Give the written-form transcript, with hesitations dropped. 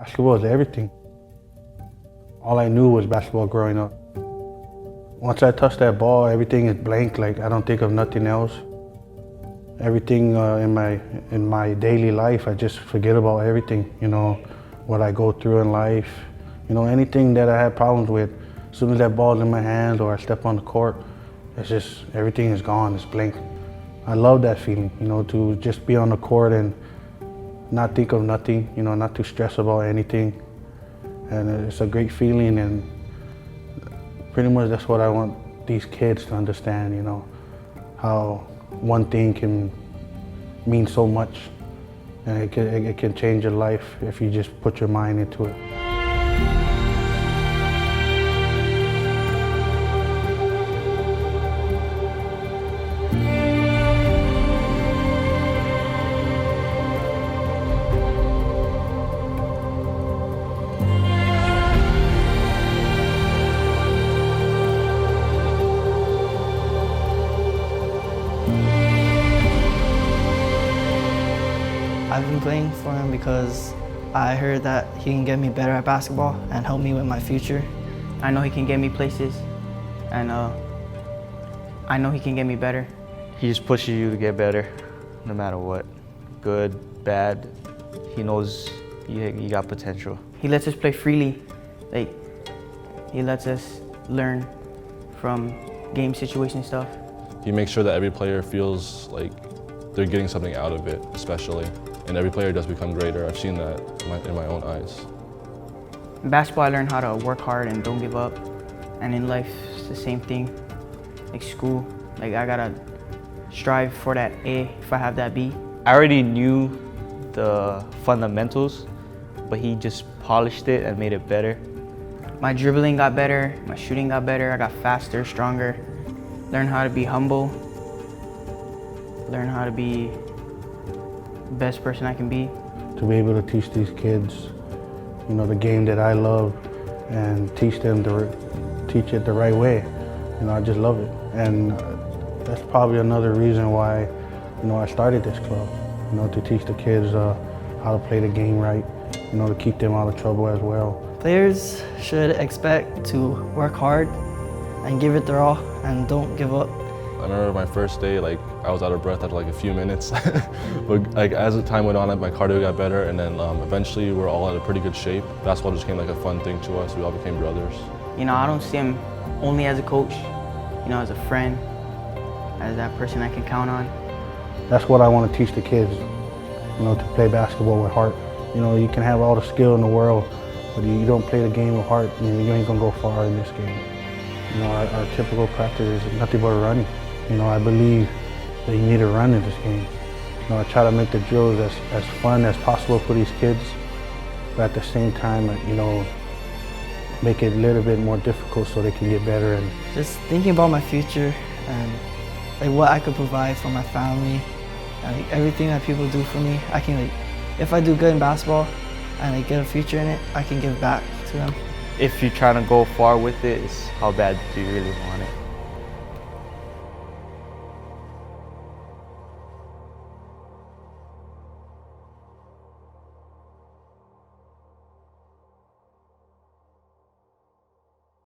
Basketball is everything. All I knew was basketball growing up. Once I touch that ball, everything is blank. Like, I don't think of nothing else. Everything in my daily life, I just forget about everything. You know, what I go through in life. You know, anything that I had problems with. As soon as that ball's in my hands or I step on the court, it's just, everything is gone, it's blank. I love that feeling, you know, to just be on the court and not think of nothing, you know, not to stress about anything. And it's a great feeling, and pretty much that's what I want these kids to understand, you know, how one thing can mean so much, and it can change your life if you just put your mind into it. I've been playing for him because I heard that he can get me better at basketball and help me with my future. I know he can get me places, and I know he can get me better. He just pushes you to get better, no matter what. Good, bad, he knows you got potential. He lets us play freely. Like, he lets us learn from game situation stuff. He makes sure that every player feels like they're getting something out of it, especially. And every player does become greater. I've seen that in my own eyes. In basketball, I learned how to work hard and don't give up. And in life, it's the same thing. Like school, like I gotta strive for that A if I have that B. I already knew the fundamentals, but he just polished it and made it better. My dribbling got better, my shooting got better, I got faster, stronger. Learned how to be humble. Learn how to be the best person I can be. To be able to teach these kids, you know, the game that I love, and teach it the right way. You know, I just love it. And that's probably another reason why, you know, I started this club. You know, to teach the kids how to play the game right, you know, to keep them out of trouble as well. Players should expect to work hard and give it their all and don't give up. I remember my first day, like, I was out of breath after like a few minutes. But like, as the time went on, my cardio got better, and then eventually we're all in a pretty good shape. Basketball just became like a fun thing to us. We all became brothers. You know, I don't see him only as a coach, you know, as a friend, as that person I can count on. That's what I want to teach the kids, you know, to play basketball with heart. You know, you can have all the skill in the world, but you don't play the game with heart, you ain't gonna go far in this game. You know, our typical practice is nothing but running. You know, I believe that you need to run in this game. You know, I try to make the drills as fun as possible for these kids, but at the same time, you know, make it a little bit more difficult so they can get better. And just thinking about my future and like what I could provide for my family, and like everything that people do for me, I can, like, if I do good in basketball and I get a future in it, I can give back to them. If you're trying to go far with it, it's how bad do you really want it?